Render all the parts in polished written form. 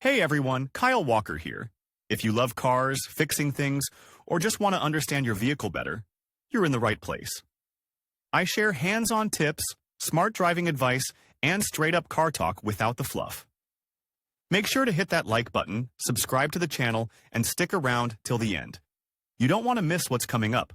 Hey everyone, Kyle Walker here. If you love cars, fixing things, or just want to understand your vehicle better, you're in the right place. I share hands-on tips, smart driving advice, and straight-up car talk without the fluff. Make sure to hit that like button, subscribe to the channel, and stick around till the end. You don't want to miss what's coming up.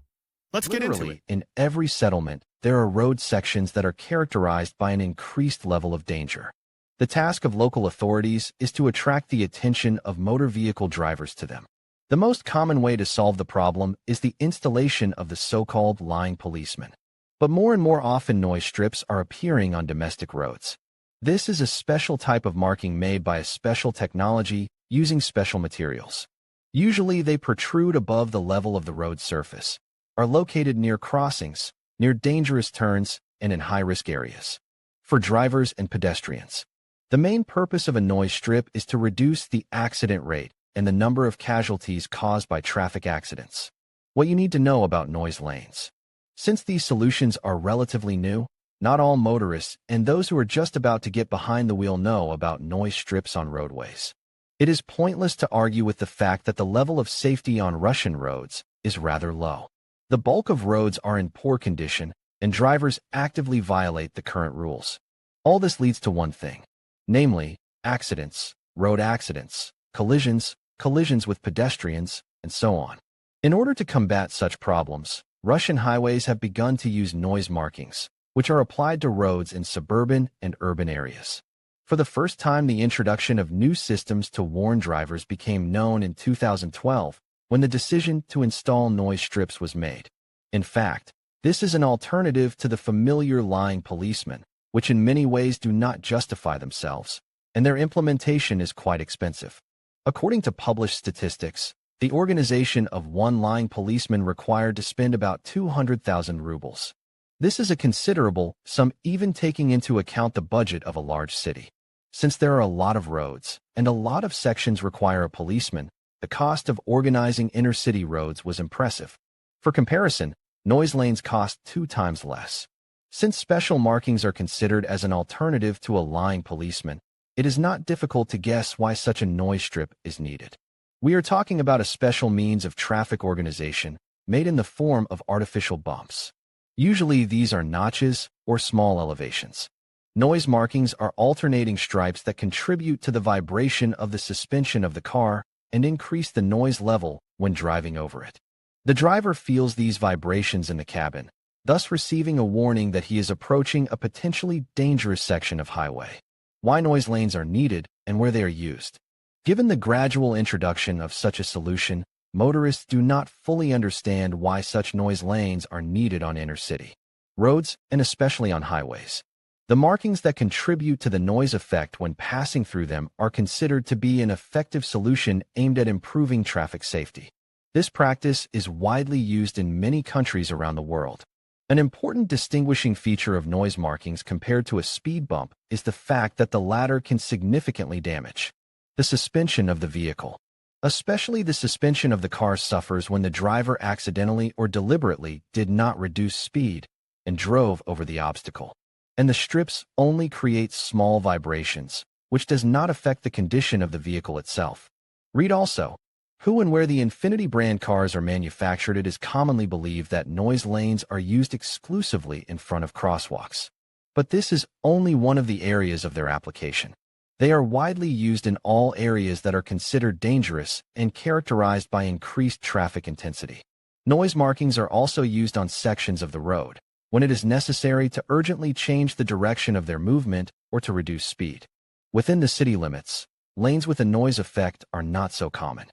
Let's get into it. In every settlement, there are road sections that are characterized by an increased level of danger. The task of local authorities is to attract the attention of motor vehicle drivers to them. The most common way to solve the problem is the installation of the so-called lying policeman. But more and more often noise strips are appearing on domestic roads. This is a special type of marking made by a special technology using special materials. Usually they protrude above the level of the road surface, are located near crossings, near dangerous turns, and in high-risk areas. For drivers and pedestrians, the main purpose of a noise strip is to reduce the accident rate and the number of casualties caused by traffic accidents. What you need to know about noise lanes. Since these solutions are relatively new, not all motorists and those who are just about to get behind the wheel know about noise strips on roadways. It is pointless to argue with the fact that the level of safety on Russian roads is rather low. The bulk of roads are in poor condition, and drivers actively violate the current rules. All this leads to one thing, namely, accidents, road accidents, collisions with pedestrians, and so on. In order to combat such problems, Russian highways have begun to use noise markings, which are applied to roads in suburban and urban areas. For the first time, the introduction of new systems to warn drivers became known in 2012, when the decision to install noise strips was made. In fact, this is an alternative to the familiar lying policeman, which in many ways do not justify themselves, and their implementation is quite expensive. According to published statistics, the organization of one lying policeman required to spend about 200,000 rubles. This is a considerable sum, even taking into account the budget of a large city. Since there are a lot of roads, and a lot of sections require a policeman, the cost of organizing inner-city roads was impressive. For comparison, noise lanes cost 2 times less. Since special markings are considered as an alternative to a lying policeman, it is not difficult to guess why such a noise strip is needed. We are talking about a special means of traffic organization made in the form of artificial bumps. Usually these are notches or small elevations. Noise markings are alternating stripes that contribute to the vibration of the suspension of the car and increase the noise level when driving over it. The driver feels these vibrations in the cabin, thus receiving a warning that he is approaching a potentially dangerous section of highway. Why noise lanes are needed and where they are used. Given the gradual introduction of such a solution, motorists do not fully understand why such noise lanes are needed on inner-city roads and especially on highways. The markings that contribute to the noise effect when passing through them are considered to be an effective solution aimed at improving traffic safety. This practice is widely used in many countries around the world. An important distinguishing feature of noise markings compared to a speed bump is the fact that the latter can significantly damage the suspension of the vehicle. Especially the suspension of the car suffers when the driver accidentally or deliberately did not reduce speed and drove over the obstacle. And the strips only create small vibrations, which does not affect the condition of the vehicle itself. Read also, who and where the Infiniti brand cars are manufactured. It is commonly believed that noise lanes are used exclusively in front of crosswalks. But this is only one of the areas of their application. They are widely used in all areas that are considered dangerous and characterized by increased traffic intensity. Noise markings are also used on sections of the road, when it is necessary to urgently change the direction of their movement or to reduce speed. Within the city limits, lanes with a noise effect are not so common.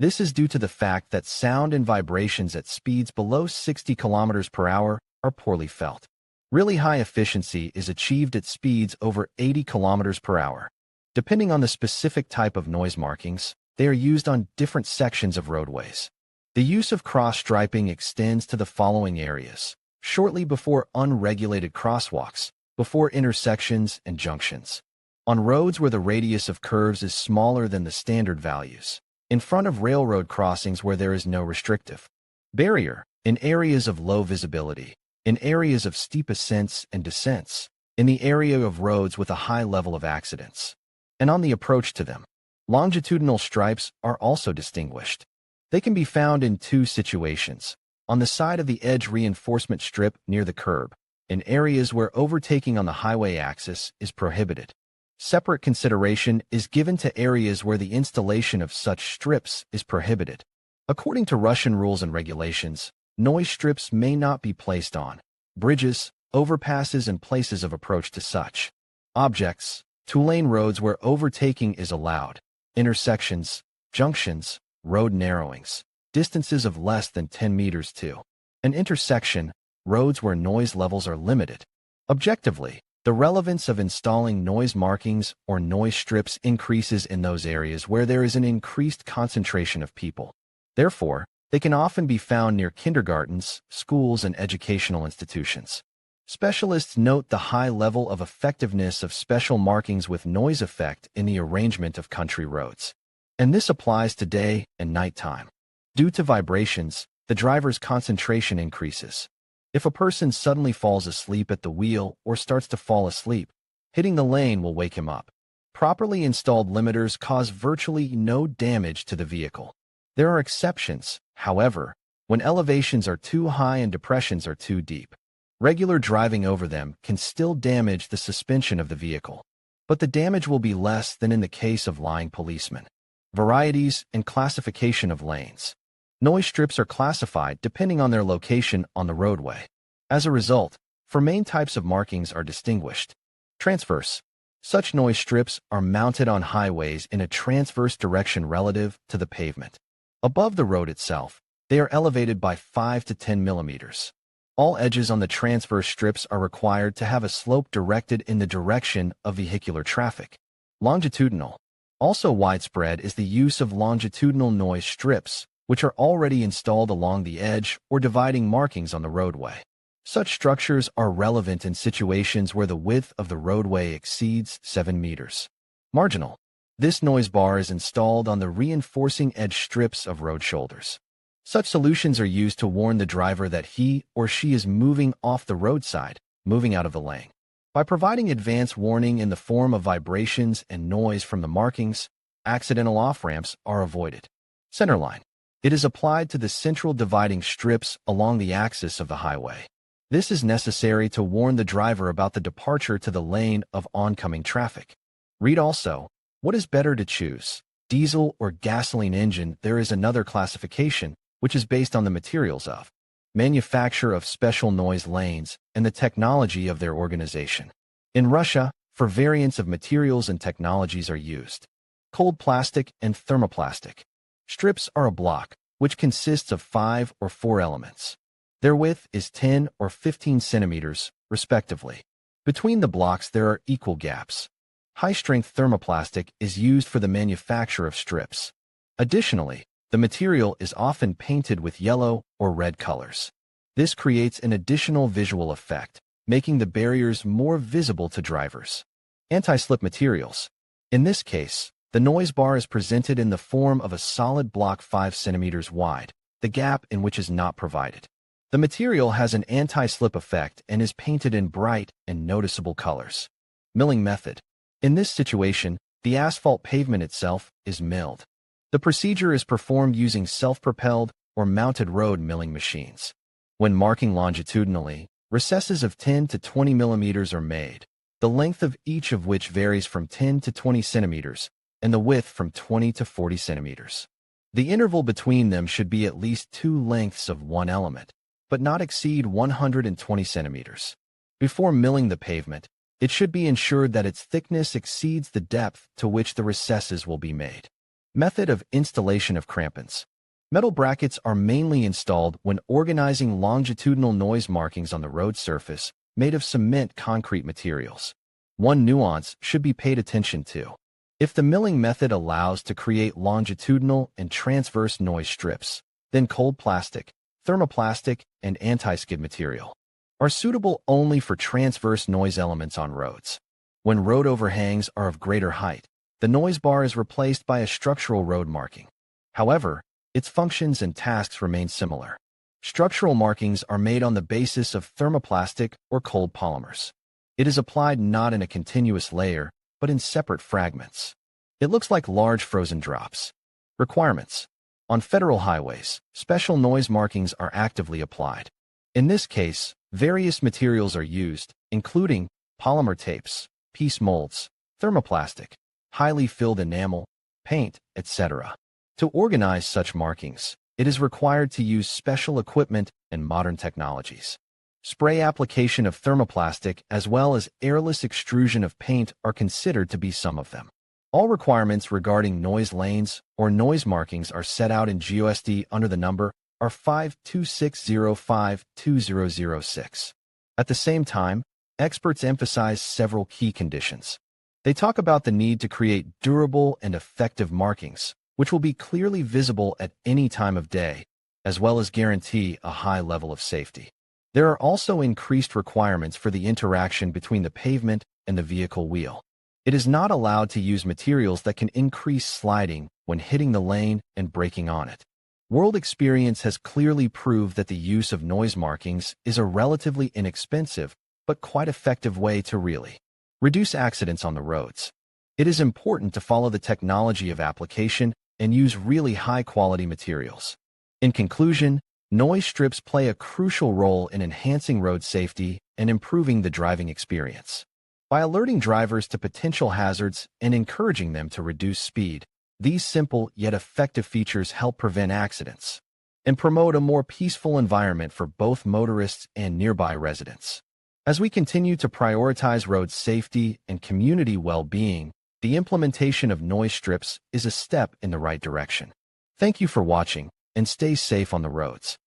This is due to the fact that sound and vibrations at speeds below 60 km per hour are poorly felt. Really high efficiency is achieved at speeds over 80 km per hour. Depending on the specific type of noise markings, they are used on different sections of roadways. The use of cross-striping extends to the following areas: shortly before unregulated crosswalks, before intersections and junctions, on roads where the radius of curves is smaller than the standard values, in front of railroad crossings where there is no restrictive barrier, in areas of low visibility, in areas of steep ascents and descents, in the area of roads with a high level of accidents, and on the approach to them. Longitudinal stripes are also distinguished. They can be found in two situations: on the side of the edge reinforcement strip near the curb, in areas where overtaking on the highway axis is prohibited. Separate consideration is given to areas where the installation of such strips is prohibited. According to Russian rules and regulations, noise strips may not be placed on bridges, overpasses, and places of approach to such objects, two-lane roads where overtaking is allowed, intersections, junctions, road narrowings, distances of less than 10 meters to an intersection, roads where noise levels are limited. Objectively, the relevance of installing noise markings or noise strips increases in those areas where there is an increased concentration of people. Therefore, they can often be found near kindergartens, schools, and educational institutions. Specialists note the high level of effectiveness of special markings with noise effect in the arrangement of country roads. And this applies to day and nighttime. Due to vibrations, the driver's concentration increases. If a person suddenly falls asleep at the wheel or starts to fall asleep, hitting the lane will wake him up. Properly installed limiters cause virtually no damage to the vehicle. There are exceptions, however, when elevations are too high and depressions are too deep. Regular driving over them can still damage the suspension of the vehicle, but the damage will be less than in the case of lying policemen. Varieties and classification of lanes. Noise strips are classified depending on their location on the roadway. As a result, four main types of markings are distinguished. Transverse. Such noise strips are mounted on highways in a transverse direction relative to the pavement. Above the road itself, they are elevated by 5 to 10 millimeters. All edges on the transverse strips are required to have a slope directed in the direction of vehicular traffic. Longitudinal. Also widespread is the use of longitudinal noise strips, which are already installed along the edge or dividing markings on the roadway. Such structures are relevant in situations where the width of the roadway exceeds 7 meters. Marginal. This noise bar is installed on the reinforcing edge strips of road shoulders. Such solutions are used to warn the driver that he or she is moving off the roadside, moving out of the lane. By providing advance warning in the form of vibrations and noise from the markings, accidental off-ramps are avoided. Centerline. It is applied to the central dividing strips along the axis of the highway. This is necessary to warn the driver about the departure to the lane of oncoming traffic. Read also, what is better to choose, diesel or gasoline engine? There is another classification, which is based on the materials of manufacture of special noise lanes and the technology of their organization. In Russia, for variants of materials and technologies are used. Cold plastic and thermoplastic. Strips are a block, which consists of 5 or 4 elements. Their width is 10 or 15 centimeters, respectively. Between the blocks there are equal gaps. High-strength thermoplastic is used for the manufacture of strips. Additionally, the material is often painted with yellow or red colors. This creates an additional visual effect, making the barriers more visible to drivers. Anti-slip materials. In this case, the noise bar is presented in the form of a solid block 5 centimeters wide, the gap in which is not provided. The material has an anti-slip effect and is painted in bright and noticeable colors. Milling method. In this situation, the asphalt pavement itself is milled. The procedure is performed using self-propelled or mounted road milling machines. When marking longitudinally, recesses of 10 to 20 millimeters are made, the length of each of which varies from 10 to 20 centimeters, and the width from 20 to 40 centimeters. The interval between them should be at least 2 lengths of one element, but not exceed 120 centimeters. Before milling the pavement, it should be ensured that its thickness exceeds the depth to which the recesses will be made. Method of installation of crampons. Metal brackets are mainly installed when organizing longitudinal noise markings on the road surface made of cement concrete materials. One nuance should be paid attention to. If the milling method allows to create longitudinal and transverse noise strips, then cold plastic, thermoplastic, and anti-skid material are suitable only for transverse noise elements on roads. When road overhangs are of greater height, the noise bar is replaced by a structural road marking. However, its functions and tasks remain similar. Structural markings are made on the basis of thermoplastic or cold polymers. It is applied not in a continuous layer, but in separate fragments. It looks like large frozen drops. Requirements. On federal highways, special noise markings are actively applied. In this case, various materials are used, including polymer tapes, piece molds, thermoplastic, highly filled enamel, paint, etc. To organize such markings, it is required to use special equipment and modern technologies. Spray application of thermoplastic as well as airless extrusion of paint are considered to be some of them. All requirements regarding noise lanes or noise markings are set out in GOSD under the number R526052006. At the same time, experts emphasize several key conditions. They talk about the need to create durable and effective markings, which will be clearly visible at any time of day, as well as guarantee a high level of safety. There are also increased requirements for the interaction between the pavement and the vehicle wheel. It is not allowed to use materials that can increase sliding when hitting the lane and braking on it. World experience has clearly proved that the use of noise markings is a relatively inexpensive but quite effective way to really reduce accidents on the roads. It is important to follow the technology of application and use really high-quality materials. In conclusion, noise strips play a crucial role in enhancing road safety and improving the driving experience. By alerting drivers to potential hazards and encouraging them to reduce speed, these simple yet effective features help prevent accidents and promote a more peaceful environment for both motorists and nearby residents. As we continue to prioritize road safety and community well-being, the implementation of noise strips is a step in the right direction. Thank you for watching, and stay safe on the roads.